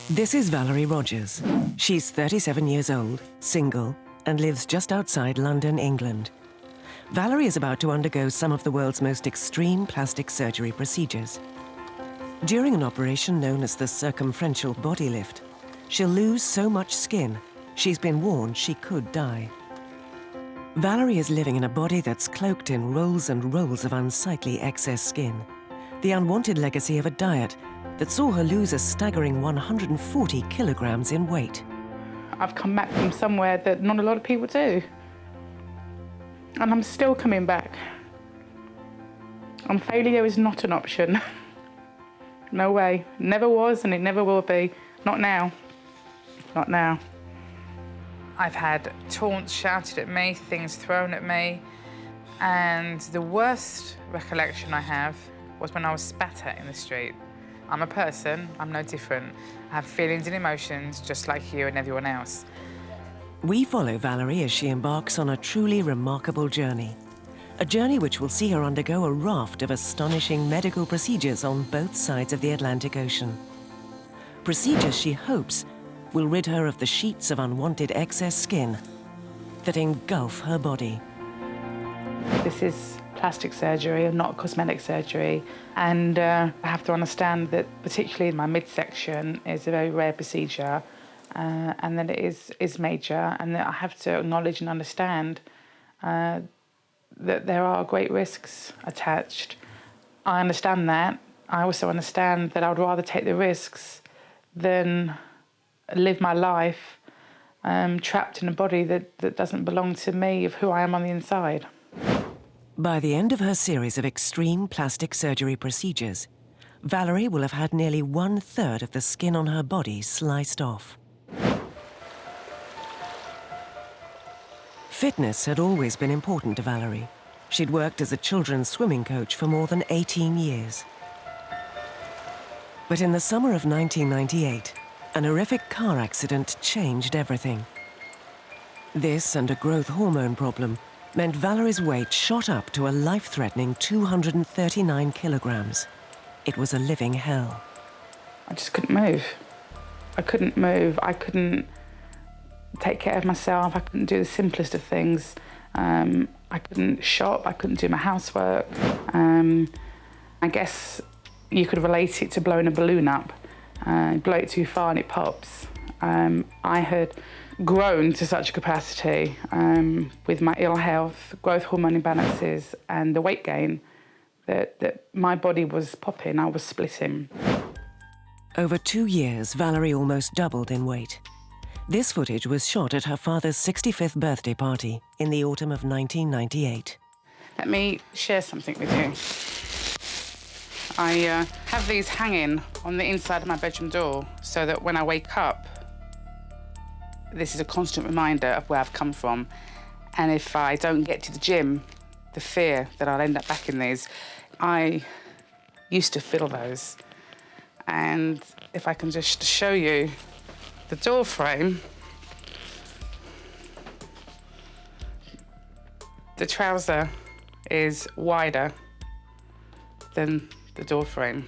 This is Valerie Rogers. She's 37 years old, single, and lives just outside London, England. Valerie is about to undergo some of the world's most extreme plastic surgery procedures. During an operation known as the circumferential body lift, she'll lose so much skin, she's been warned she could die. Valerie is living in a body that's cloaked in rolls and rolls of unsightly excess skin, the unwanted legacy of a diet that saw her lose a staggering 140 kilograms in weight. I've come back from somewhere that not a lot of people do. And I'm still coming back. And failure is not an option. No way. Never was and it never will be. Not now. Not now. I've had taunts shouted at me, things thrown at me, and the worst recollection I have was when I was spat at in the street. I'm a person, I'm no different. I have feelings and emotions just like you and everyone else. We follow Valerie as she embarks on a truly remarkable journey. A journey which will see her undergo a raft of astonishing medical procedures on both sides of the Atlantic Ocean. Procedures she hopes will rid her of the sheets of unwanted excess skin that engulf her body. This is plastic surgery and not cosmetic surgery. And I have to understand that particularly my midsection is a very rare procedure and that it is major, and that I have to acknowledge and understand that there are great risks attached. I understand that. I also understand that I would rather take the risks than live my life trapped in a body that doesn't belong to me, of who I am on the inside. By the end of her series of extreme plastic surgery procedures, Valerie will have had nearly 1/3 of the skin on her body sliced off. Fitness had always been important to Valerie. She'd worked as a children's swimming coach for more than 18 years. But in the summer of 1998, an horrific car accident changed everything. This and a growth hormone problem meant Valerie's weight shot up to a life-threatening 239 kilograms. It was a living hell. I just couldn't move. I couldn't move. I couldn't take care of myself. I couldn't do the simplest of things. I couldn't shop. I couldn't do my housework. I guess you could relate it to blowing a balloon up. Blow it too far and it pops. I had grown to such a capacity with my ill health, growth hormone imbalances and the weight gain that my body was popping, I was splitting. Over 2 years, Valerie almost doubled in weight. This footage was shot at her father's 65th birthday party in the autumn of 1998. Let me share something with you. I have these hanging on the inside of my bedroom door so that when I wake up, this is a constant reminder of where I've come from. And if I don't get to the gym, the fear that I'll end up back in these, I used to feel those. And if I can just show you the door frame, the trouser is wider than the door frame.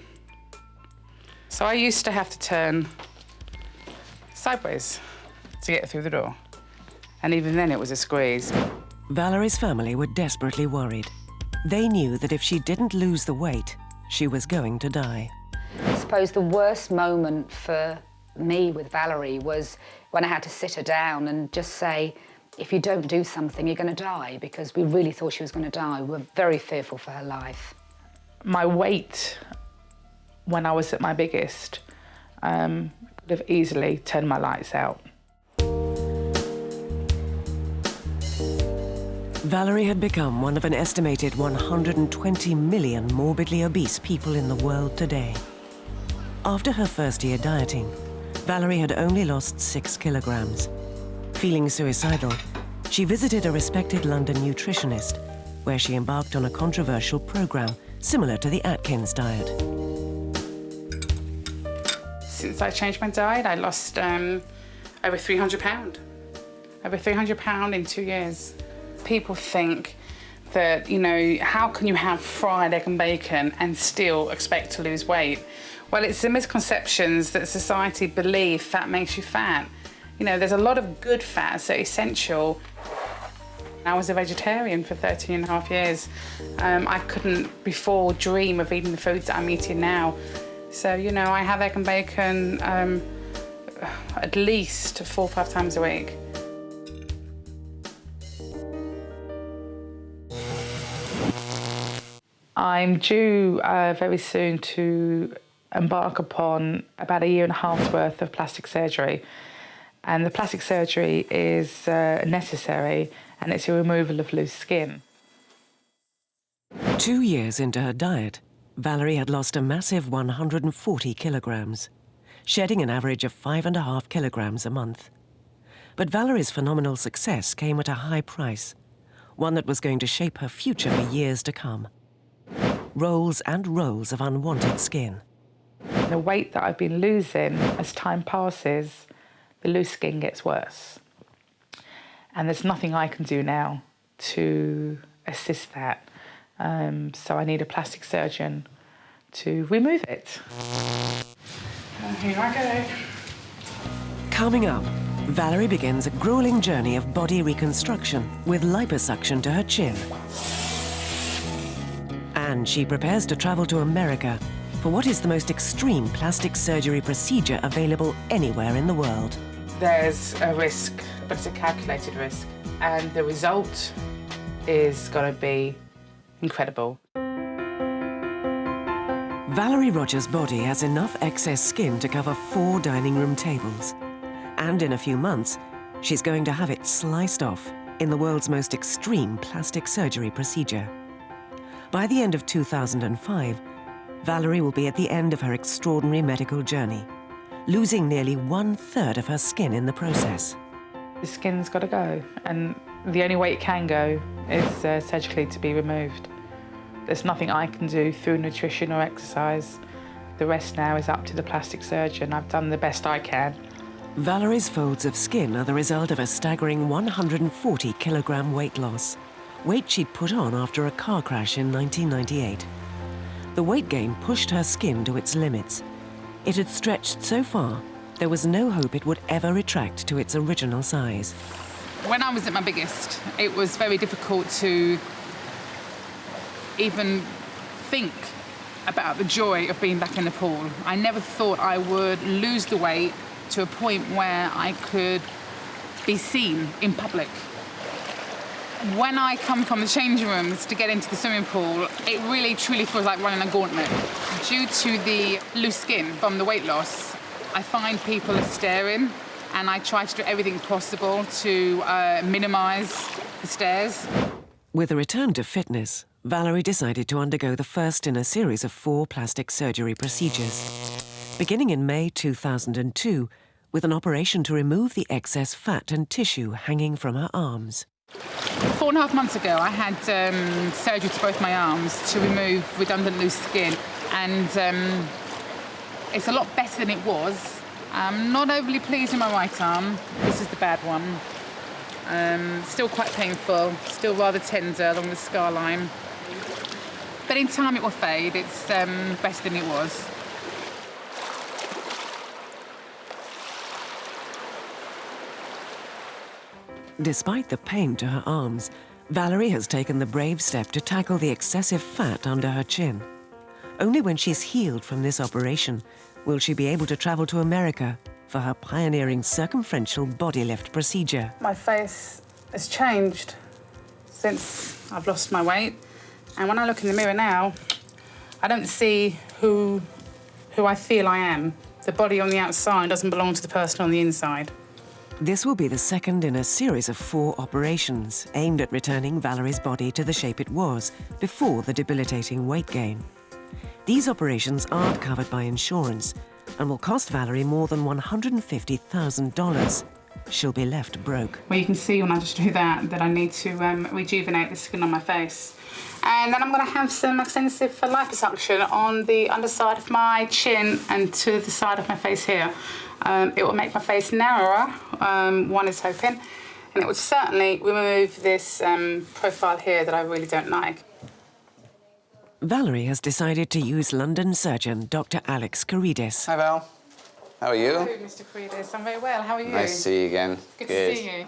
So I used to have to turn sideways to get through the door. And even then it was a squeeze. Valerie's family were desperately worried. They knew that if she didn't lose the weight, she was going to die. I suppose the worst moment for me with Valerie was when I had to sit her down and just say, if you don't do something, you're going to die, because we really thought she was going to die. We were very fearful for her life. My weight, when I was at my biggest, could have easily turned my lights out. Valerie had become one of an estimated 120 million morbidly obese people in the world today. After her first year dieting, Valerie had only lost 6 kilograms. Feeling suicidal, she visited a respected London nutritionist, where she embarked on a controversial program similar to the Atkins diet. Since I changed my diet, I lost over 300 pounds. Over 300 pounds in 2 years. People think that, you know, how can you have fried egg and bacon and still expect to lose weight? Well, it's the misconceptions that society believe fat makes you fat. You know, there's a lot of good fats that are essential. I was a vegetarian for 13 and a half years. I couldn't before dream of eating the foods that I'm eating now. So, you know, I have egg and bacon at least 4 or 5 times a week. I'm due very soon to embark upon about 1.5 years worth of plastic surgery. And the plastic surgery is necessary, and it's a removal of loose skin. 2 years into her diet, Valerie had lost a massive 140 kilograms, shedding an average of 5.5 kilograms a month. But Valerie's phenomenal success came at a high price, one that was going to shape her future for years to come. Rolls and rolls of unwanted skin. The weight that I've been losing as time passes, the loose skin gets worse. And there's nothing I can do now to assist that. So I need a plastic surgeon to remove it. Here I go. Coming up, Valerie begins a grueling journey of body reconstruction with liposuction to her chin. And she prepares to travel to America for what is the most extreme plastic surgery procedure available anywhere in the world. There's a risk, but it's a calculated risk. And the result is going to be incredible. Valerie Rogers' body has enough excess skin to cover 4 dining room tables. And in a few months, she's going to have it sliced off in the world's most extreme plastic surgery procedure. By the end of 2005, Valerie will be at the end of her extraordinary medical journey, losing nearly 1/3 of her skin in the process. The skin's got to go, and the only way it can go is surgically to be removed. There's nothing I can do through nutrition or exercise. The rest now is up to the plastic surgeon. I've done the best I can. Valerie's folds of skin are the result of a staggering 140 kilogram weight loss, weight she'd put on after a car crash in 1998. The weight gain pushed her skin to its limits. It had stretched so far, there was no hope it would ever retract to its original size. When I was at my biggest, it was very difficult to even think about the joy of being back in the pool. I never thought I would lose the weight to a point where I could be seen in public. When I come from the changing rooms to get into the swimming pool, it really truly feels like running a gauntlet. Due to the loose skin from the weight loss, I find people are staring, and I try to do everything possible to minimize the stares. With a return to fitness, Valerie decided to undergo the first in a series of 4 plastic surgery procedures, beginning in May 2002, with an operation to remove the excess fat and tissue hanging from her arms. 4.5 months ago, I had surgery to both my arms to remove redundant loose skin, and it's a lot better than it was. I'm not overly pleased with my right arm. This is the bad one. Still quite painful, still rather tender along the scar line. But in time it will fade. It's better than it was. Despite the pain to her arms, Valerie has taken the brave step to tackle the excessive fat under her chin. Only when she's healed from this operation will she be able to travel to America for her pioneering circumferential body lift procedure. My face has changed since I've lost my weight. And when I look in the mirror now, I don't see who I feel I am. The body on the outside doesn't belong to the person on the inside. This will be the second in a series of 4 operations aimed at returning Valerie's body to the shape it was before the debilitating weight gain. These operations aren't covered by insurance and will cost Valerie more than $150,000. She'll be left broke. Well, you can see when I just do that I need to rejuvenate the skin on my face. And then I'm going to have some extensive liposuction on the underside of my chin and to the side of my face here. It will make my face narrower, one is hoping, and it would certainly remove this profile here that I really don't like. Valerie has decided to use London surgeon Dr. Alex Karidis. Hi, Val. How are you? Hello, Mr. Karidis. I'm very well. How are you? Nice to see you again. Good to see you.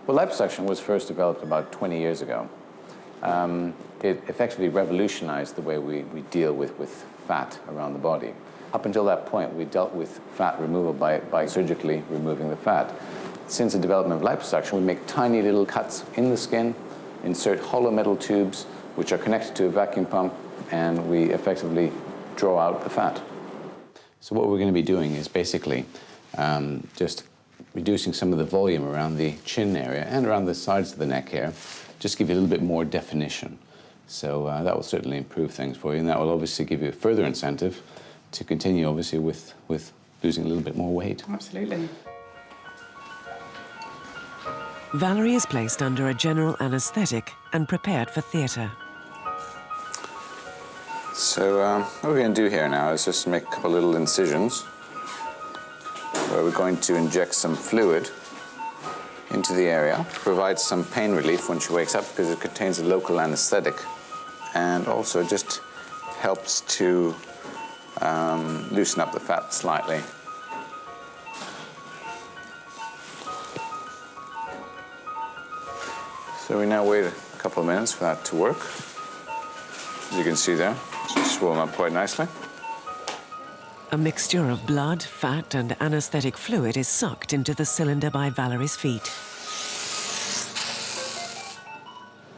Well, liposuction was first developed about 20 years ago. It effectively revolutionized the way we deal with fat around the body. Up until that point, we dealt with fat removal by surgically removing the fat. Since the development of liposuction, we make tiny little cuts in the skin, insert hollow metal tubes, which are connected to a vacuum pump, and we effectively draw out the fat. So what we're going to be doing is basically just reducing some of the volume around the chin area and around the sides of the neck here, just give you a little bit more definition. So that will certainly improve things for you, and that will obviously give you a further incentive to continue, obviously, with losing a little bit more weight. Absolutely. Valerie is placed under a general anaesthetic and prepared for theatre. So what we're going to do here now is just make a couple little incisions where we're going to inject some fluid into the area, provide some pain relief when she wakes up because it contains a local anesthetic, and also just helps to loosen up the fat slightly. So we now wait a couple of minutes for that to work. As you can see there, it's swollen up quite nicely. A mixture of blood, fat, and anaesthetic fluid is sucked into the cylinder by Valerie's feet.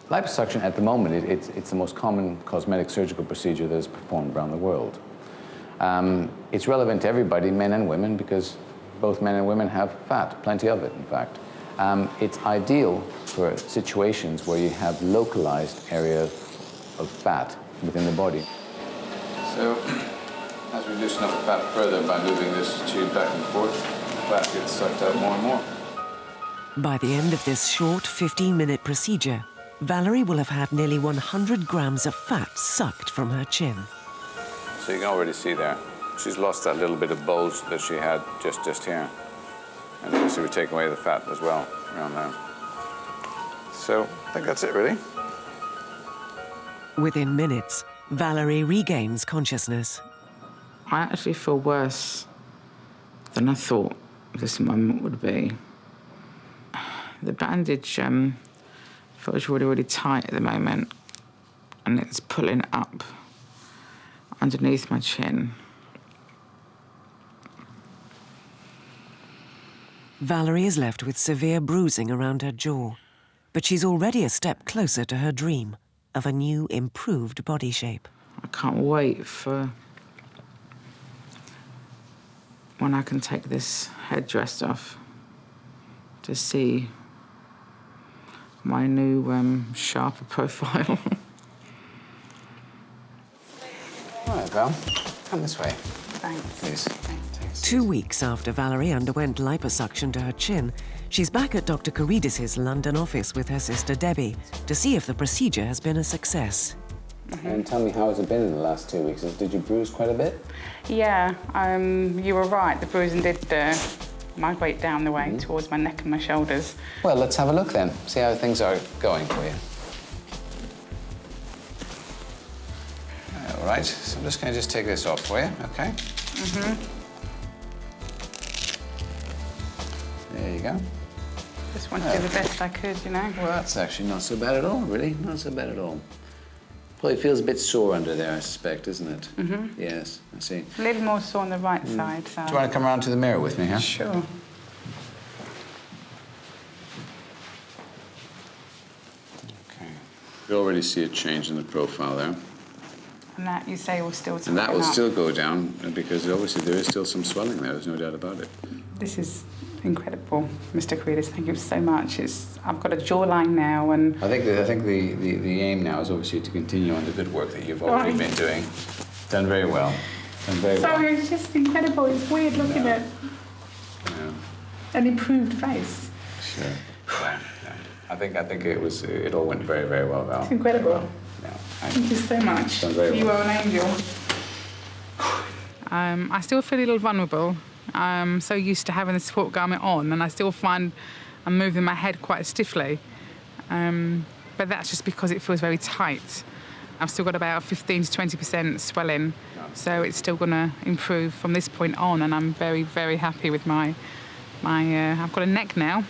Liposuction at the moment, it's the most common cosmetic surgical procedure that is performed around the world. It's relevant to everybody, men and women, because both men and women have fat, plenty of it, in fact. It's ideal for situations where you have localized areas of fat within the body. So, as we loosen up the fat further by moving this tube back and forth, the fat gets sucked out more and more. By the end of this short 15-minute procedure, Valerie will have had nearly 100 grams of fat sucked from her chin. So you can already see there, she's lost that little bit of bulge that she had just here. And obviously we take away the fat as well around there. So I think that's it, really. Within minutes, Valerie regains consciousness. I actually feel worse than I thought this moment would be. The bandage feels really, really tight at the moment, and it's pulling up underneath my chin. Valerie is left with severe bruising around her jaw, but she's already a step closer to her dream of a new, improved body shape. I can't wait for when I can take this headdress off to see my new, sharper profile. All right, Val, come this way, Thanks. please. Thanks. 2 weeks after Valerie underwent liposuction to her chin, she's back at Dr. Karidis' London office with her sister Debbie to see if the procedure has been a success. And tell me, how has it been in the last 2 weeks? Did you bruise quite a bit? Yeah, you were right. The bruising did migrate down the way towards my neck and my shoulders. Well, let's have a look then, see how things are going for you. All right, so I'm just going to take this off for you, okay? There you go. Just wanted to do the best I could, you know. Well, that's actually not so bad at all, really. Not so bad at all. Probably feels a bit sore under there, I suspect, isn't it? Yes, I see. A little more sore on the right side, so... Do you want to come around to the mirror with me, huh? Sure. Okay. You already see a change in the profile there. And that, you say, will still And that will tighten up. still go down because obviously there is still some swelling there, there's no doubt about it. This is incredible, Mr. Karidis. Thank you so much. I've got a jawline now, and I think the aim now is obviously to continue on the good work that you've already been doing. Done very well. Done very well. sorry, it's just incredible. It's weird looking at Yeah, an improved face. sure. Yeah. I think it all went very, very well, Val. It's incredible. Yeah. Thank you so much. Done very well. You are an angel. I still feel a little vulnerable. I'm so used to having the support garment on, and I still find I'm moving my head quite stiffly. But that's just because it feels very tight. I've still got about 15 to 20% swelling, so it's still going to improve from this point on, and I'm very, very happy with my I've got a neck now.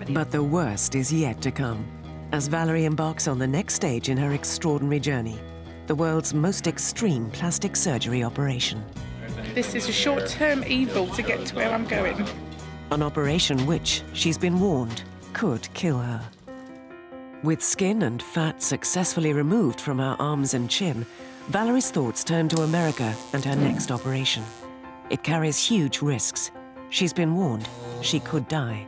But the worst is yet to come, as Valerie embarks on the next stage in her extraordinary journey, the world's most extreme plastic surgery operation. This is a short-term evil to get to where I'm going. An operation which, she's been warned, could kill her. With skin and fat successfully removed from her arms and chin, Valerie's thoughts turn to America and her next operation. It carries huge risks. She's been warned she could die.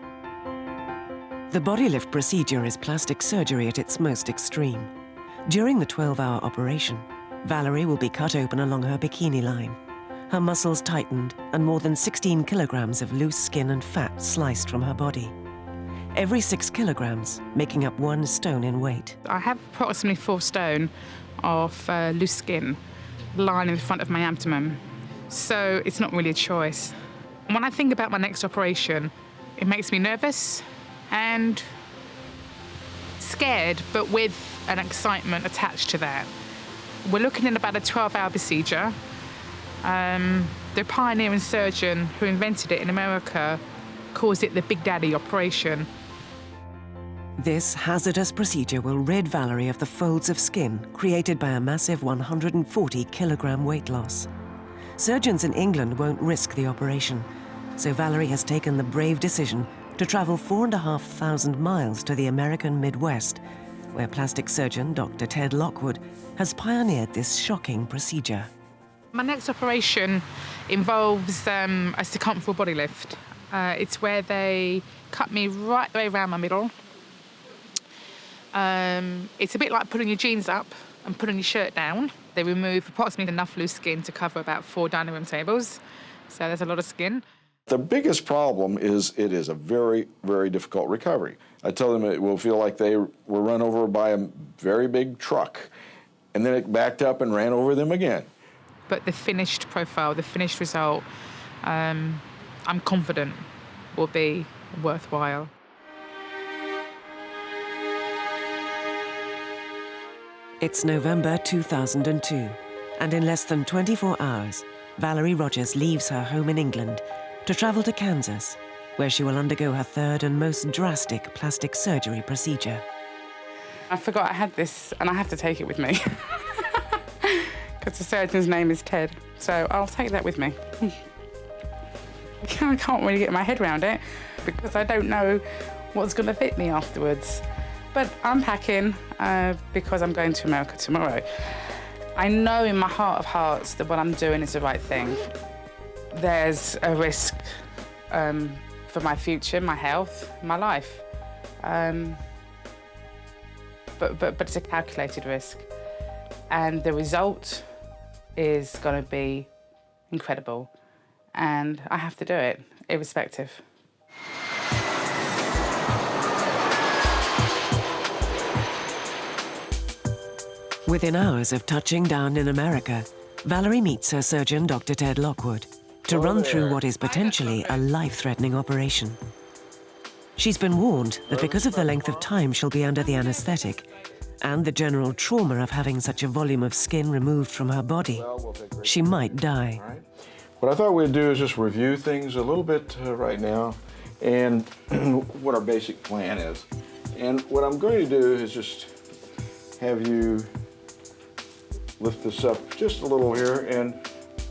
The body lift procedure is plastic surgery at its most extreme. During the 12-hour operation, Valerie will be cut open along her bikini line, her muscles tightened and more than 16 kilograms of loose skin and fat sliced from her body. Every 6 kilograms, making up 1 stone in weight. I have approximately 4 stone of loose skin lying in the front of my abdomen, so it's not really a choice. When I think about my next operation, it makes me nervous and scared, but with an excitement attached to that. We're looking at about a 12-hour procedure. The pioneering surgeon who invented it in America calls it the Big Daddy operation. This hazardous procedure will rid Valerie of the folds of skin created by a massive 140-kilogram weight loss. Surgeons in England won't risk the operation, so Valerie has taken the brave decision to travel 4,500 miles to the American Midwest, where plastic surgeon Dr. Ted Lockwood has pioneered this shocking procedure. My next operation involves a circumferential body lift. It's where they cut me right the way around my middle. It's a bit like putting your jeans up and putting your shirt down. They remove approximately enough loose skin to cover about 4 dining room tables, so there's a lot of skin. The biggest problem is it is a very, very difficult recovery. I tell them it will feel like they were run over by a very big truck, and then it backed up and ran over them again. But the finished profile, the finished result, I'm confident will be worthwhile. It's November 2002, and in less than 24 hours, Valerie Rogers leaves her home in England to travel to Kansas, where she will undergo her 3rd and most drastic plastic surgery procedure. I forgot I had this, and I have to take it with me. Because the surgeon's name is Ted, so I'll take that with me. I can't really get my head around it, because I don't know what's going to fit me afterwards. But I'm packing because I'm going to America tomorrow. I know in my heart of hearts that what I'm doing is the right thing. There's a risk for my future, my health, my life. But it's a calculated risk. And the result is going to be incredible. And I have to do it, irrespective. Within hours of touching down in America, Valerie meets her surgeon, Dr. Ted Lockwood, to run through what is potentially a life-threatening operation. She's been warned that because of the length of time she'll be under the anesthetic and the general trauma of having such a volume of skin removed from her body, she might die. What I thought we'd do is just review things a little bit right now and what our basic plan is. And what I'm going to do is just have you lift this up just a little here. And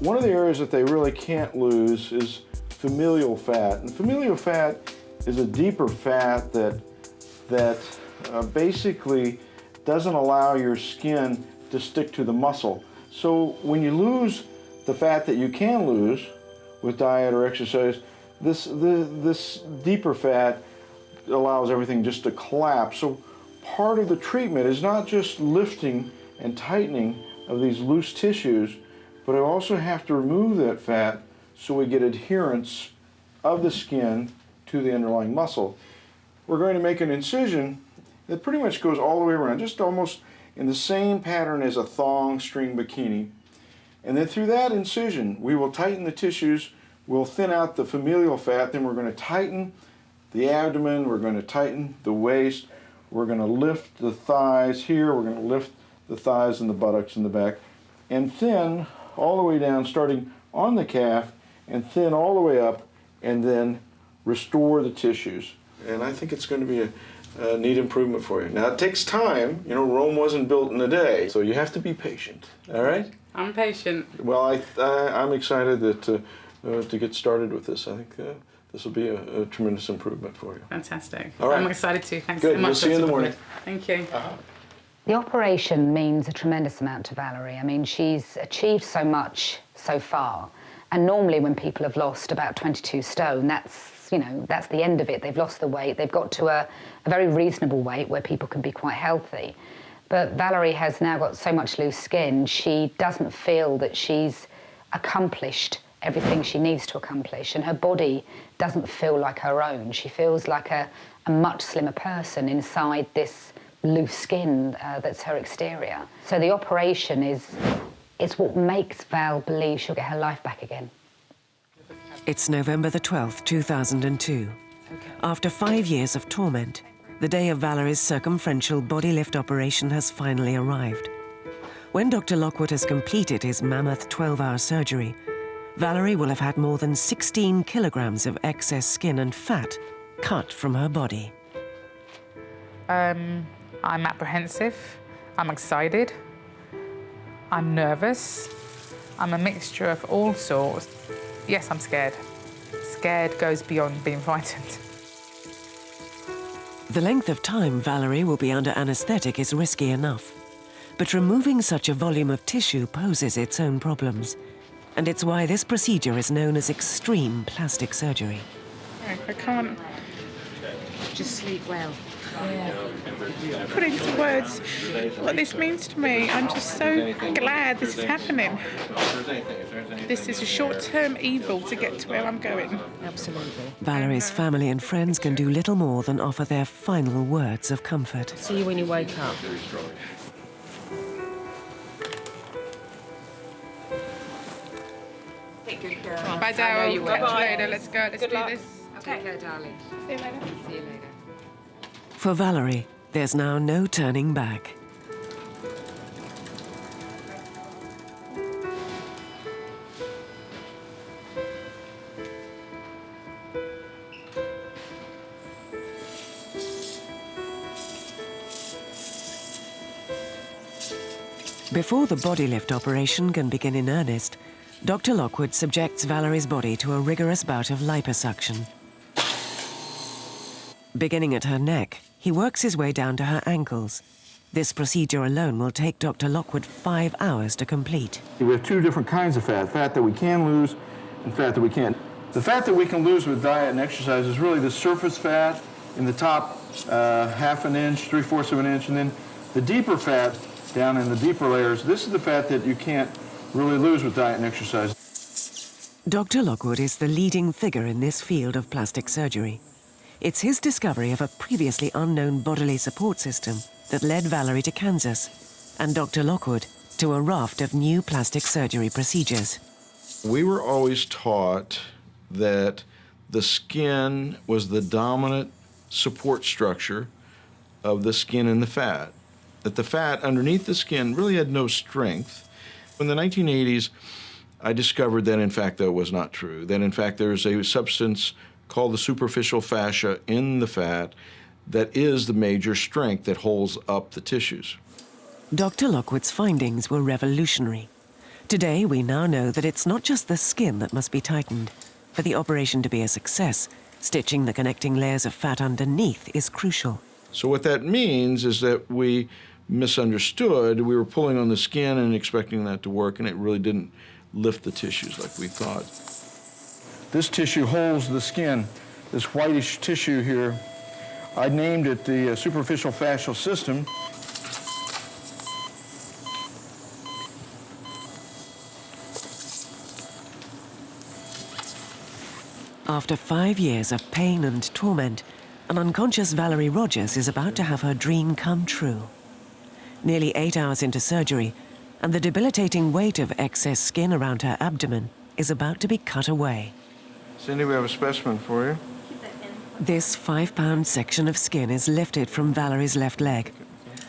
one of the areas that they really can't lose is familial fat. And familial fat is a deeper fat that basically doesn't allow your skin to stick to the muscle. So when you lose the fat that you can lose with diet or exercise, this deeper fat allows everything just to collapse. So part of the treatment is not just lifting and tightening of these loose tissues, but I also have to remove that fat so we get adherence of the skin to the underlying muscle. We're going to make an incision that pretty much goes all the way around, just almost in the same pattern as a thong string bikini. And then through that incision, we will tighten the tissues, we'll thin out the familial fat, then we're going to tighten the abdomen, we're going to tighten the waist, We're going to lift the thighs here. We're going to lift the thighs and the buttocks in the back, and thin all the way down, starting on the calf, and thin all the way up, and then restore the tissues. And I think it's going to be a neat improvement for you. Now, it takes time. You know, Rome wasn't built in a day, so you have to be patient, all right? I'm patient. Well, I'm excited that to get started with this. I think this will be a tremendous improvement for you. Fantastic. All right. I'm excited too. Thanks Good. so much. We'll see you in the Dr. morning. Thank you. The operation means a tremendous amount to Valerie. I mean, she's achieved so much so far. And normally when people have lost about 22 stone, that's, you know, that's the end of it. They've lost the weight. They've got to a very reasonable weight where people can be quite healthy. But Valerie has now got so much loose skin, she doesn't feel that she's accomplished everything she needs to accomplish, and her body doesn't feel like her own. She feels like a much slimmer person inside this loose skin that's her exterior. So the operation is what makes Val believe she'll get her life back again. It's November the 12th, 2002. After 5 years of torment, the day of Valerie's circumferential body lift operation has finally arrived. When Dr. Lockwood has completed his mammoth 12-hour surgery, Valerie will have had more than 16 kilograms of excess skin and fat cut from her body. I'm apprehensive. I'm excited. I'm nervous. I'm a mixture of all sorts. Yes, I'm scared. Scared goes beyond being frightened. The length of time Valerie will be under anesthetic is risky enough, but removing such a volume of tissue poses its own problems, and it's why this procedure is known as extreme plastic surgery. I can't Just sleep well. put into words what this means to me. I'm just so glad this is happening. This is a short-term evil to get to where I'm going. Absolutely. Valerie's family and friends can do little more than offer their final words of comfort. See you when you wake up. Take good care. Bye, Daryl. Catch you later. Let's go. Let's do this. Take care, darling. See you later. See you later. For Valerie, there's now no turning back. Before the body lift operation can begin in earnest, Dr. Lockwood subjects Valerie's body to a rigorous bout of liposuction. Beginning at her neck, he works his way down to her ankles. This procedure alone will take Dr. Lockwood 5 hours to complete. We have two different kinds of fat that we can lose and fat that we can't. The fat that we can lose with diet and exercise is really the surface fat in the top half an inch, 3/4 of an inch, and then the deeper fat down in the deeper layers. This is the fat that you can't really lose with diet and exercise. Dr. Lockwood is the leading figure in this field of plastic surgery. It's his discovery of a previously unknown bodily support system that led Valerie to Kansas, and Dr. Lockwood to a raft of new plastic surgery procedures. We were always taught that the skin was the dominant support structure of the skin and the fat, that the fat underneath the skin really had no strength. In the 1980s, I discovered that in fact that was not true, that in fact there's a substance called the superficial fascia in the fat that is the major strength that holds up the tissues. Dr. Lockwood's findings were revolutionary. Today, we now know that it's not just the skin that must be tightened. For the operation to be a success, stitching the connecting layers of fat underneath is crucial. So what that means is that we misunderstood. We were pulling on the skin and expecting that to work, and it really didn't lift the tissues like we thought. This tissue holds the skin, this whitish tissue here. I named it the superficial fascial system. After 5 years of pain and torment, an unconscious Valerie Rogers is about to have her dream come true. Nearly 8 hours into surgery, and the debilitating weight of excess skin around her abdomen is about to be cut away. Cindy, we have a specimen for you. This 5-pound section of skin is lifted from Valerie's left leg.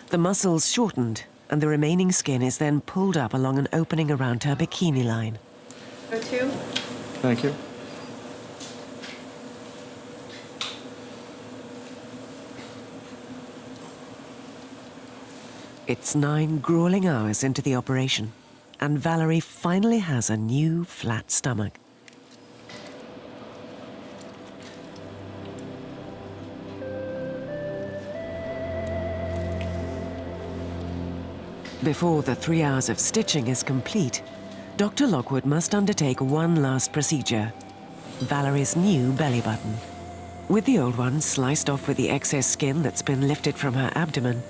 The muscles shortened, and the remaining skin is then pulled up along an opening around her bikini line. Go two. Thank you. It's 9 grueling hours into the operation, and Valerie finally has a new flat stomach. Before the 3 hours of stitching is complete, Dr. Lockwood must undertake one last procedure, Valerie's new belly button. With the old one sliced off with the excess skin that's been lifted from her abdomen,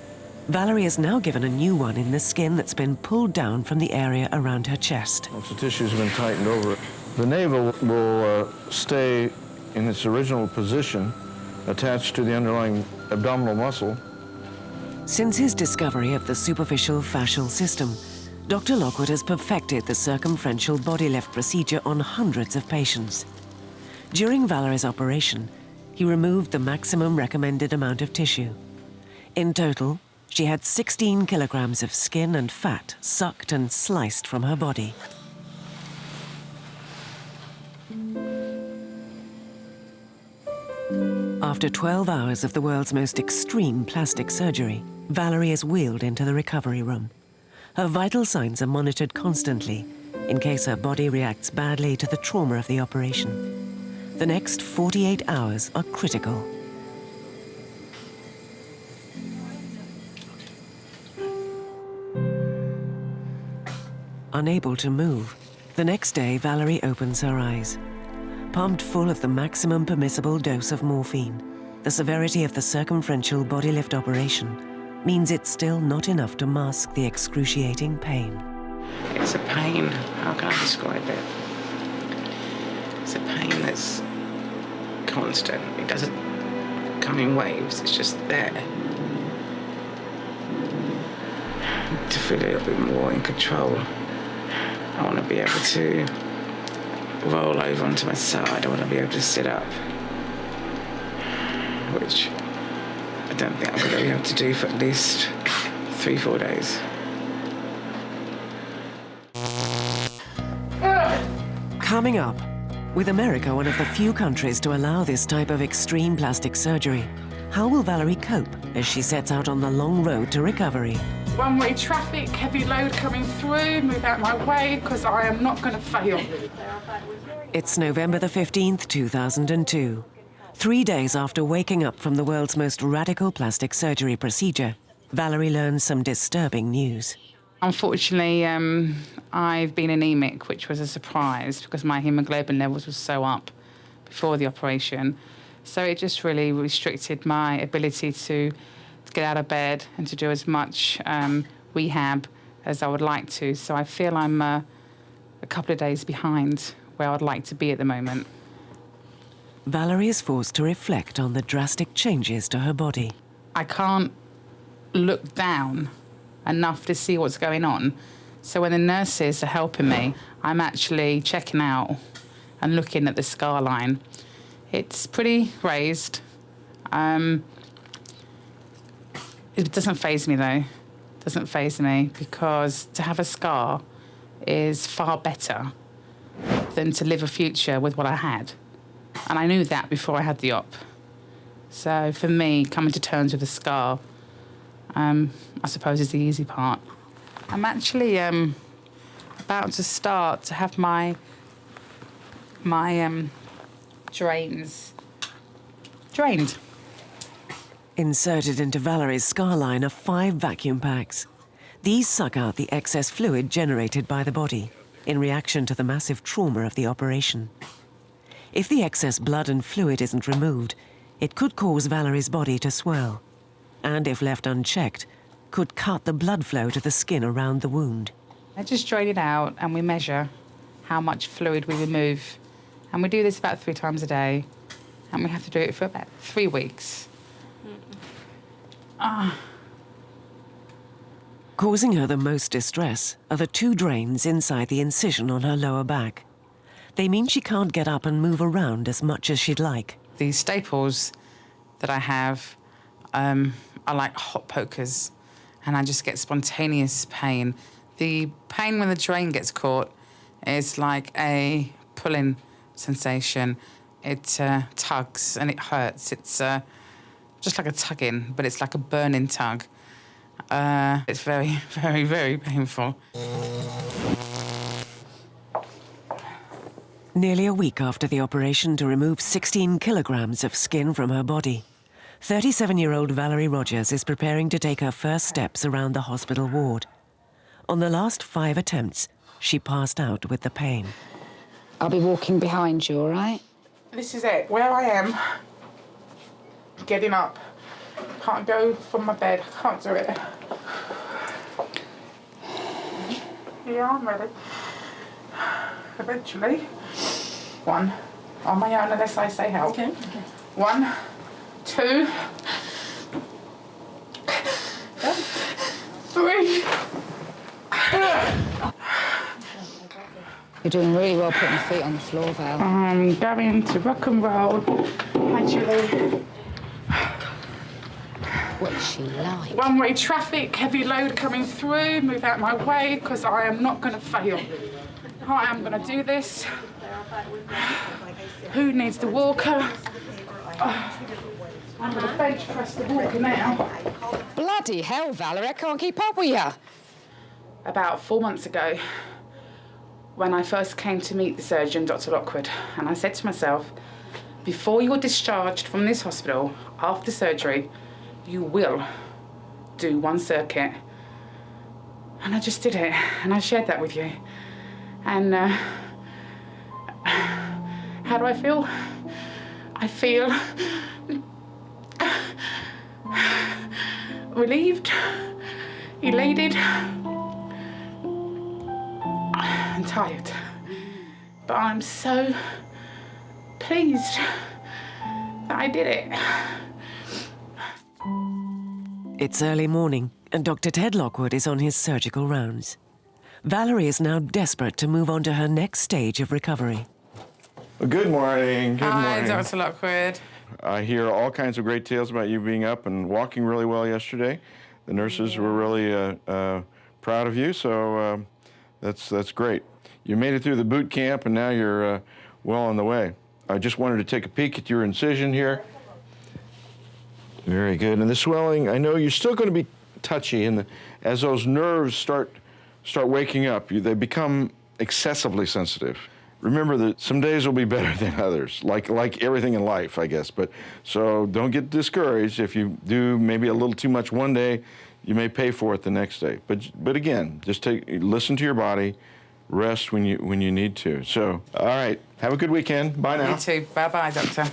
Valerie is now given a new one in the skin that's been pulled down from the area around her chest. Once the tissue's been tightened over, the navel will stay in its original position, attached to the underlying abdominal muscle. Since his discovery of the superficial fascial system, Dr. Lockwood has perfected the circumferential body lift procedure on hundreds of patients. During Valerie's operation, he removed the maximum recommended amount of tissue. In total, she had 16 kilograms of skin and fat sucked and sliced from her body. After 12 hours of the world's most extreme plastic surgery, Valerie is wheeled into the recovery room. Her vital signs are monitored constantly in case her body reacts badly to the trauma of the operation. The next 48 hours are critical. Unable to move, the next day Valerie opens her eyes. Pumped full of the maximum permissible dose of morphine, the severity of the circumferential body lift operation means it's still not enough to mask the excruciating pain. It's a pain, how can I describe it? It's a pain that's constant. It doesn't come in waves, it's just there. To feel a little bit more in control. I want to be able to roll over onto my side. I want to be able to sit up, which I don't think I'm going to be able to do for at least 3-4 days. Coming up, with America one of the few countries to allow this type of extreme plastic surgery, how will Valerie cope as she sets out on the long road to recovery? One-way traffic, heavy load coming through, move out my way, because I am not going to fail. It's November the 15th, 2002. 3 days after waking up from the world's most radical plastic surgery procedure, Valerie learns some disturbing news. Unfortunately, I've been anemic, which was a surprise because my hemoglobin levels were so up before the operation. So it just really restricted my ability to get out of bed and to do as much rehab as I would like to. So I feel I'm a couple of days behind where I'd like to be at the moment. Valerie is forced to reflect on the drastic changes to her body. I can't look down enough to see what's going on. So when the nurses are helping me, I'm actually checking out and looking at the scar line. It's pretty raised. It doesn't faze me, though. It doesn't faze me, because to have a scar is far better than to live a future with what I had. And I knew that before I had the op. So for me, coming to terms with the scar, I suppose, is the easy part. I'm actually about to start to have my drains drained. Inserted into Valerie's scar line are 5 vacuum packs. These suck out the excess fluid generated by the body in reaction to the massive trauma of the operation. If the excess blood and fluid isn't removed, it could cause Valerie's body to swell, and if left unchecked, could cut the blood flow to the skin around the wound. I just drain it out and we measure how much fluid we remove. And we do this about 3 times a day, and we have to do it for about 3 weeks. Causing her the most distress are the 2 drains inside the incision on her lower back. They mean she can't get up and move around as much as she'd like. The staples that I have are like hot pokers, and I just get spontaneous pain. The pain when the drain gets caught is like a pulling sensation. It tugs and it hurts. It's just like a tugging, but it's like a burning tug. It's very, very, very painful. Nearly a week after the operation to remove 16 kilograms of skin from her body, 37-year-old Valerie Rogers is preparing to take her first steps around the hospital ward. On the last 5 attempts, she passed out with the pain. I'll be walking behind you, all right? This is it, where I am. Getting up. Can't go from my bed, can't do it. Yeah, I'm ready. Eventually. 1, on my own unless I say help. Okay. 1, 2, 3. You're doing really well putting your feet on the floor, Val. I'm going to rock and roll. Actually. What is she like? One-way traffic, heavy load coming through. Move out my way because I am not going to fail. I am going to do this. Who needs the walker? I'm going to bench press the walker now. Bloody hell, Valerie, I can't keep up with you. About 4 months ago, when I first came to meet the surgeon, Dr. Lockwood, and I said to myself, before you're discharged from this hospital, after surgery, you will do 1 circuit. And I just did it, and I shared that with you. And how do I feel? I feel relieved, elated, and tired. But I'm so pleased that I did it. It's early morning, and Dr. Ted Lockwood is on his surgical rounds. Valerie is now desperate to move on to her next stage of recovery. Well, good morning. Good Hi, morning. Dr. Lockwood. I hear all kinds of great tales about you being up and walking really well yesterday. The nurses were really proud of you, so that's great. You made it through the boot camp, and now you're well on the way. I just wanted to take a peek at your incision here. Very good. And the swelling, I know you're still going to be touchy, and as those nerves start waking up, they become excessively sensitive. Remember that some days will be better than others, like everything in life, I guess. But so don't get discouraged. If you do maybe a little too much one day, you may pay for it the next day. But again, just listen to your body, rest when you need to. So, all right, have a good weekend. Bye now. You too. Bye-bye, doctor.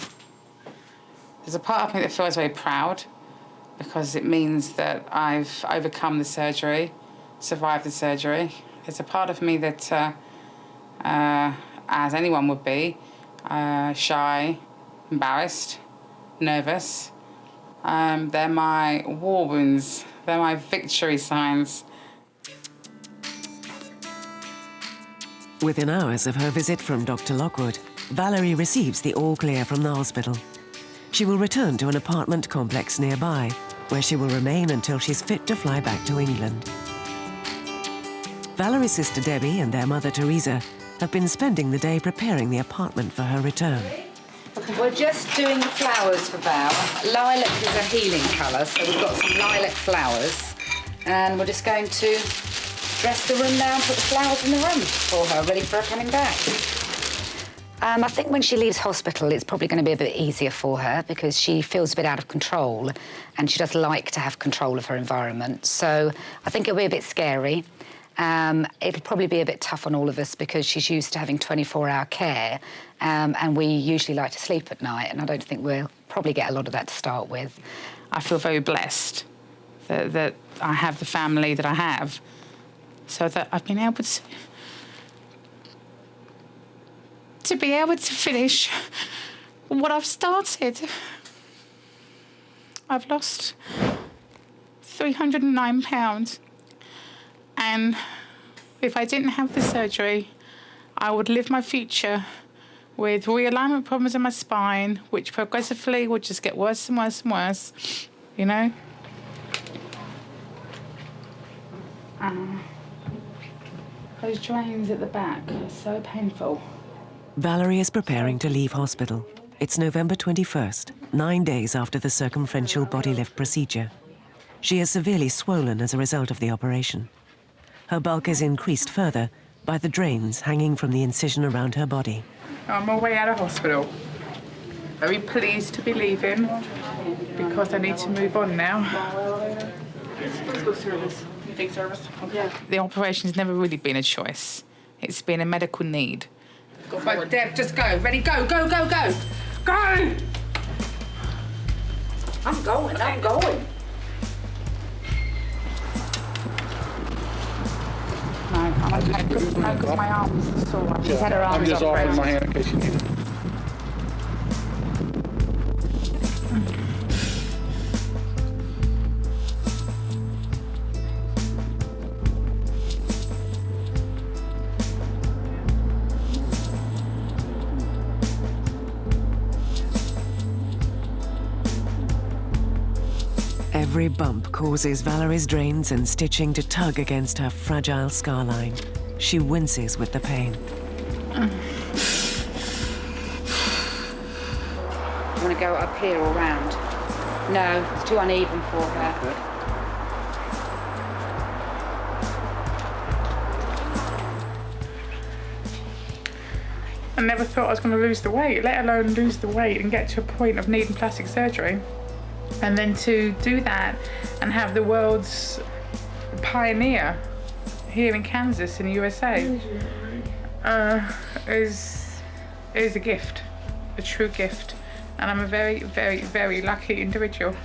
There's a part of me that feels very proud because it means that I've overcome the surgery, survived the surgery. There's a part of me that, as anyone would be, shy, embarrassed, nervous. They're my war wounds. They're my victory signs. Within hours of her visit from Dr. Lockwood, Valerie receives the all-clear from the hospital. She will return to an apartment complex nearby, where she will remain until she's fit to fly back to England. Valerie's sister Debbie and their mother Teresa have been spending the day preparing the apartment for her return. We're just doing the flowers for Val. Lilac is a healing colour, so we've got some lilac flowers. And we're just going to dress the room now and put the flowers in the room for her, ready for her coming back. I think when she leaves hospital, it's probably going to be a bit easier for her because she feels a bit out of control and she does like to have control of her environment. So I think it'll be a bit scary. It'll probably be a bit tough on all of us because she's used to having 24-hour care and we usually like to sleep at night, and I don't think we'll probably get a lot of that to start with. I feel very blessed that I have the family that I have, so that I've been able to be able to finish what I've started. I've lost 309 pounds. And if I didn't have the surgery, I would live my future with realignment problems in my spine, which progressively would just get worse and worse and worse, you know? Those drains at the back are so painful. Valerie is preparing to leave hospital. It's November 21st, 9 days after the circumferential body lift procedure. She is severely swollen as a result of the operation. Her bulk is increased further by the drains hanging from the incision around her body. I'm on my way out of hospital. Very pleased to be leaving because I need to move on now. Let's go service. You take service? Okay. The operation's never really been a choice. It's been a medical need. Go forward. Deb, just go. Ready, go, go, go, go. Go! I'm going. No, I'm okay. No, because my arms are sore. She's had her arms I'm just operated. offering my hand in case you need it. Every bump causes Valerie's drains and stitching to tug against her fragile scar line. She winces with the pain. I want to go up here or round. No, it's too uneven for her. I never thought I was going to lose the weight, let alone lose the weight and get to a point of needing plastic surgery. And then to do that and have the world's pioneer here in Kansas, in the USA, is a gift, a true gift. And I'm a very, very, very lucky individual.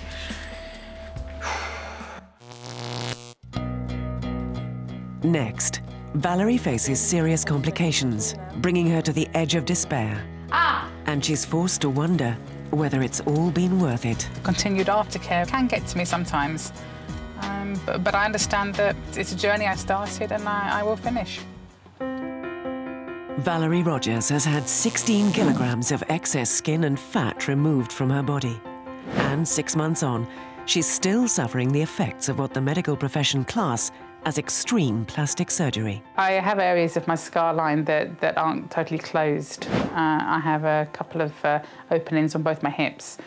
Next, Valerie faces serious complications, bringing her to the edge of despair. And she's forced to wonder whether it's all been worth it. Continued aftercare can get to me sometimes, but I understand that it's a journey I started and I will finish. Valerie Rogers has had 16 kilograms of excess skin and fat removed from her body. And 6 months on, she's still suffering the effects of what the medical profession class as extreme plastic surgery. I have areas of my scar line that aren't totally closed. I have a couple of openings on both my hips.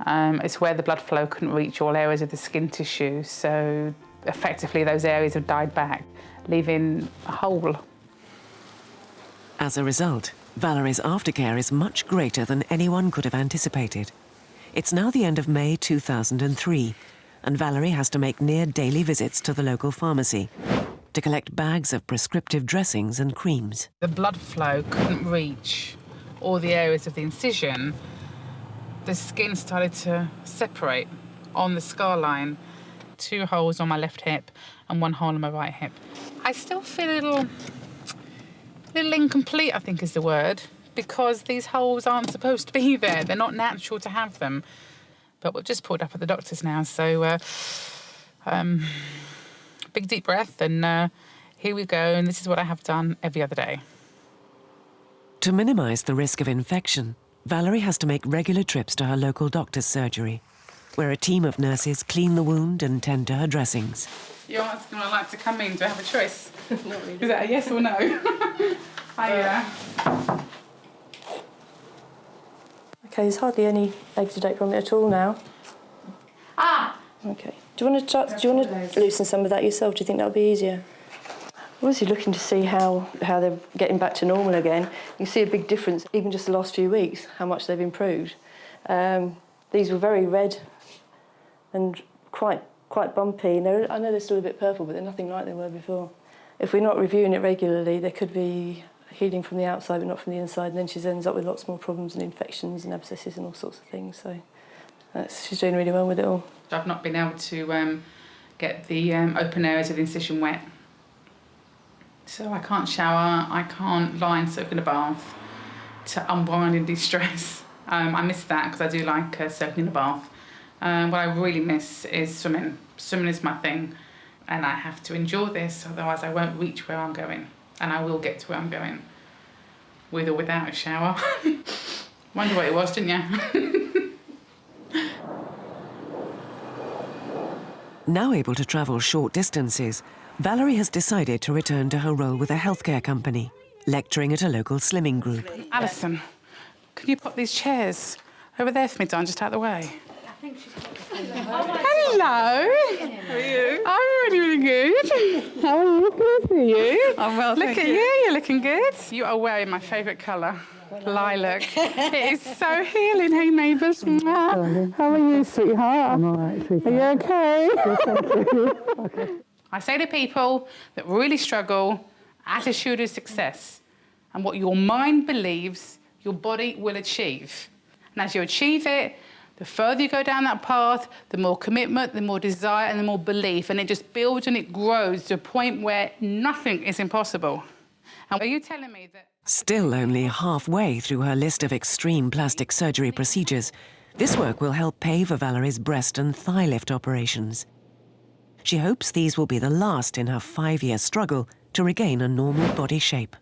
It's where the blood flow couldn't reach all areas of the skin tissue, so effectively those areas have died back, leaving a hole. As a result, Valerie's aftercare is much greater than anyone could have anticipated. It's now the end of May 2003, and Valerie has to make near daily visits to the local pharmacy to collect bags of prescriptive dressings and creams. The blood flow couldn't reach all the areas of the incision. The skin started to separate on the scar line. 2 holes on my left hip and 1 hole on my right hip. I still feel a little incomplete, I think is the word, because these holes aren't supposed to be there. They're not natural to have them. But we've just pulled up at the doctor's now, so big deep breath, and here we go, and this is what I have done every other day. To minimize the risk of infection, Valerie has to make regular trips to her local doctor's surgery, where a team of nurses clean the wound and tend to her dressings. You're asking when I like to come in. Do I have a choice? Is that a yes or no? Okay, there's hardly any exudate from it at all now. Okay. Do you want to loosen some of that yourself? Do you think that would be easier? I'm obviously looking to see how they're getting back to normal again. You can see a big difference, even just the last few weeks, how much they've improved. These were very red and quite bumpy. I know they're still a bit purple, but they're nothing like they were before. If we're not reviewing it regularly, there could be healing from the outside but not from the inside, and then she ends up with lots more problems and infections and abscesses and all sorts of things. So she's doing really well with it all. I've not been able to get the open areas of the incision wet. So I can't shower, I can't lie and soak in a bath to unwind and de-stress. I miss that because I do like soaking in a bath. What I really miss is swimming. Swimming is my thing, and I have to endure this, otherwise I won't reach where I'm going, and I will get to where I'm going. with or without a shower. Wonder what it was, didn't you? Now able to travel short distances, Valerie has decided to return to her role with a healthcare company, lecturing at a local slimming group. Alison, can you pop these chairs over there for me, Don, just out of the way? Hello. How are you? I'm really, really good. How are you? Good for you. I'm well, Look at you, you're looking good. You are wearing my favourite colour, lilac. It is so healing. Hey, neighbours. How are you, sweetheart? I'm all right, sweetheart. Are you okay? Okay. I say to people that really struggle, attitude is success. And what your mind believes, your body will achieve. And as you achieve it, the further you go down that path, the more commitment, the more desire, and the more belief. And it just builds and it grows to a point where nothing is impossible. And are you telling me that... Still only halfway through her list of extreme plastic surgery procedures, this work will help pay for Valerie's breast and thigh lift operations. She hopes these will be the last in her 5-year struggle to regain a normal body shape.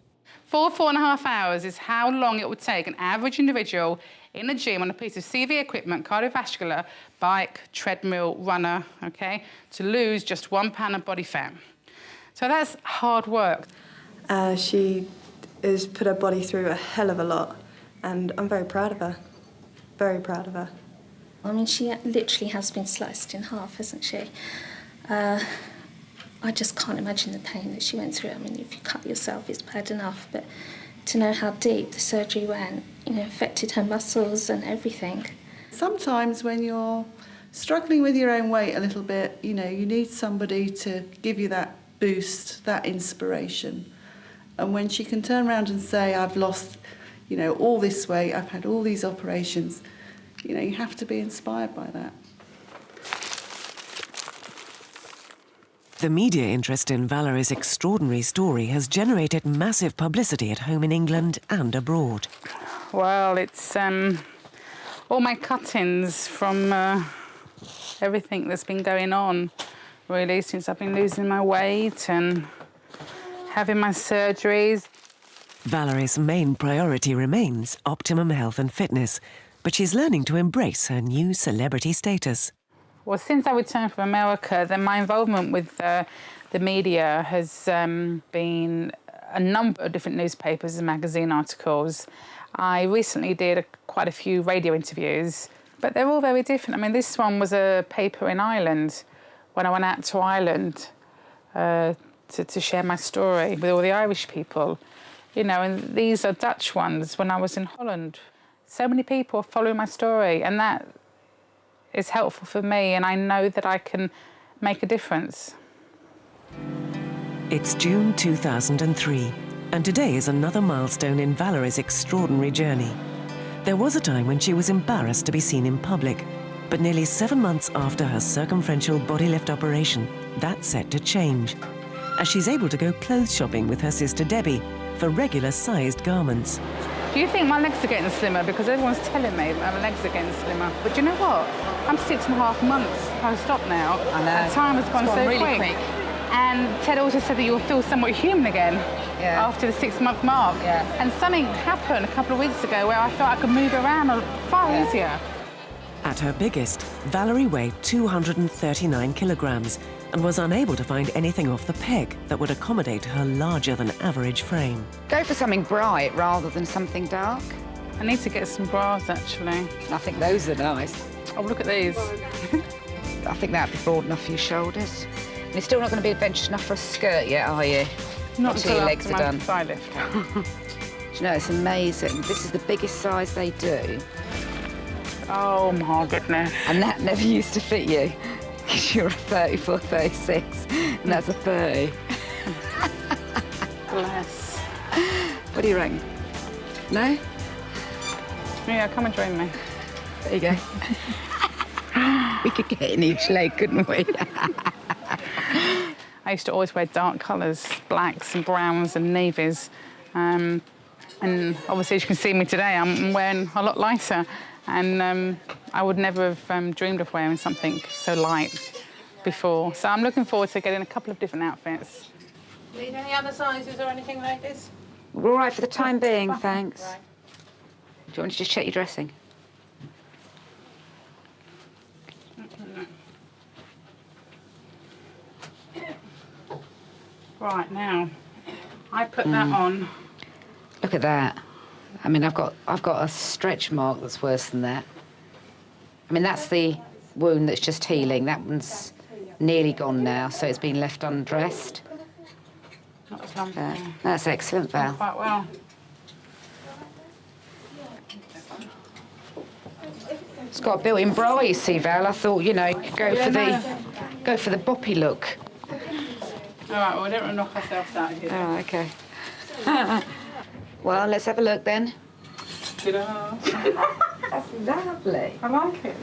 4.5 hours is how long it would take an average individual in a gym on a piece of CV equipment, cardiovascular, bike, treadmill, runner, okay, to lose just 1 pound of body fat. So that's hard work. She has put her body through a hell of a lot, and I'm very proud of her. Very proud of her. I mean, she literally has been sliced in half, hasn't she? I just can't imagine the pain that she went through. I mean, if you cut yourself, it's bad enough, but to know how deep the surgery went, you know, affected her muscles and everything. Sometimes when you're struggling with your own weight a little bit, you know, you need somebody to give you that boost, that inspiration. And when she can turn around and say, I've lost, you know, all this weight, I've had all these operations, you know, you have to be inspired by that. The media interest in Valerie's extraordinary story has generated massive publicity at home in England and abroad. Well, it's all my cuttings from everything that's been going on, really, since I've been losing my weight and having my surgeries. Valerie's main priority remains optimum health and fitness, but she's learning to embrace her new celebrity status. Well, since I returned from America, then my involvement with the media has been a number of different newspapers and magazine articles. I recently did quite a few radio interviews, but they're all very different. I mean, this one was a paper in Ireland, when I went out to Ireland to share my story with all the Irish people. You know, and these are Dutch ones when I was in Holland. So many people are following my story, and that is helpful for me, and I know that I can make a difference. It's June 2003, and today is another milestone in Valerie's extraordinary journey. There was a time when she was embarrassed to be seen in public, but nearly 7 months after her circumferential body lift operation, that's set to change, as she's able to go clothes shopping with her sister Debbie for regular-sized garments. Do you think my legs are getting slimmer? Because everyone's telling me my legs are getting slimmer. But do you know what? I'm 6.5 months post-op now. I know. And time has gone so really quick. And Ted also said that you'll feel somewhat human again after the 6-month mark. Yeah. And something happened a couple of weeks ago where I felt I could move around far easier. At her biggest, Valerie weighed 239 kilograms and was unable to find anything off the peg that would accommodate her larger-than-average frame. Go for something bright rather than something dark. I need to get some bras, actually. I think those are nice. Oh, look at these. I think that'd be broad enough for your shoulders. And you're still not going to be adventurous enough for a skirt yet, are you? Not until your legs are done. Thigh lift. Do you know, it's amazing. This is the biggest size they do. Oh, my goodness. And that never used to fit you, because you're a 34, 36, and that's a 30. Bless. What do you reckon? No? Yeah, come and join me. There you go. We could get in each leg, couldn't we? I used to always wear dark colours, blacks and browns and navies. And obviously, as you can see me today, I'm wearing a lot lighter. And I would never have dreamed of wearing something so light before. So I'm looking forward to getting a couple of different outfits. Need any other sizes or anything like this? We're all right for the time being, thanks. Do you want me to just check your dressing? Right, now, I put that on. Look at that. I mean, I've got a stretch mark that's worse than that. I mean, that's the wound that's just healing. That one's nearly gone now, so it's been left undressed. That was lovely. That's excellent, Val. Quite well. It's got a built-in bra, you see, Val. I thought, you know, go for the boppy look. All right, well, we don't want to knock ourselves out here. Oh, okay. Well, let's have a look then. That's lovely. I like it.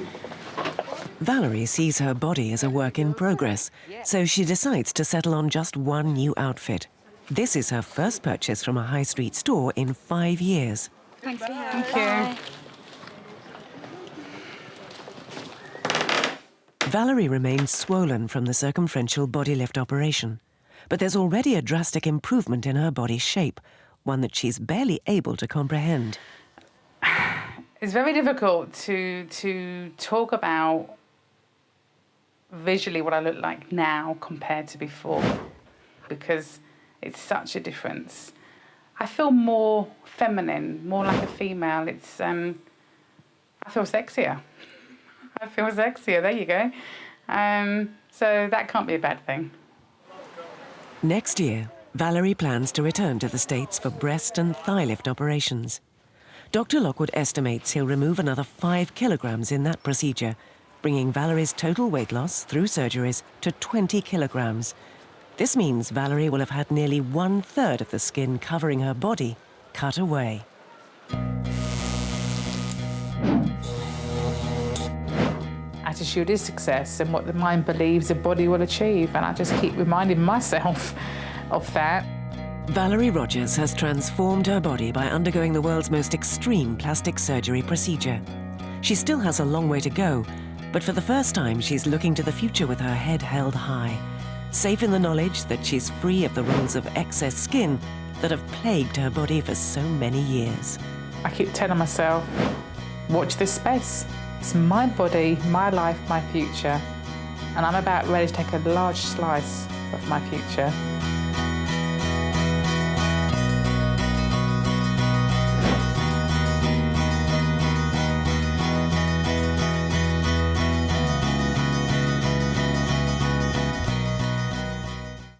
Valerie sees her body as a work in progress, so she decides to settle on just one new outfit. This is her first purchase from a high street store in 5 years. Thanks, Thank you. Valerie remains swollen from the circumferential body lift operation, but there's already a drastic improvement in her body shape, one that she's barely able to comprehend. It's very difficult to talk about visually what I look like now compared to before, because it's such a difference. I feel more feminine, more like a female. It's I feel sexier. I feel sexier, there you go. So that can't be a bad thing. Next year, Valerie plans to return to the States for breast and thigh lift operations. Dr. Lockwood estimates he'll remove another 5 kilograms in that procedure, bringing Valerie's total weight loss through surgeries to 20 kilograms. This means Valerie will have had nearly 1/3 of the skin covering her body cut away. Attitude is success, and what the mind believes the body will achieve, and I just keep reminding myself of that. Valerie Rogers has transformed her body by undergoing the world's most extreme plastic surgery procedure. She still has a long way to go, but for the first time she's looking to the future with her head held high, safe in the knowledge that she's free of the rolls of excess skin that have plagued her body for so many years. I keep telling myself, watch this space. It's my body, my life, my future, and I'm about ready to take a large slice of my future.